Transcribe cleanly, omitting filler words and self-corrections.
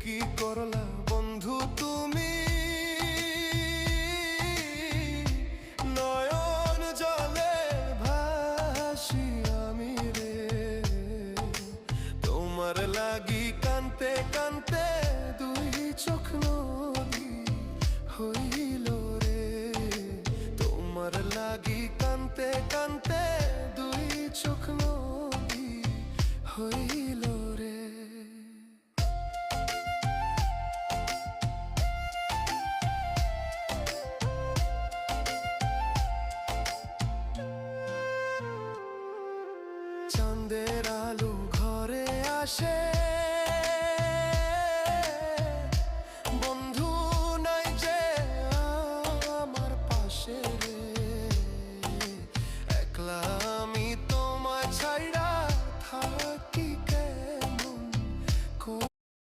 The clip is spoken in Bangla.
কি করলা বন্ধু তুমি, নয়ন জলে ভাসি আমি রে, তোমার লাগি কানতে কানতে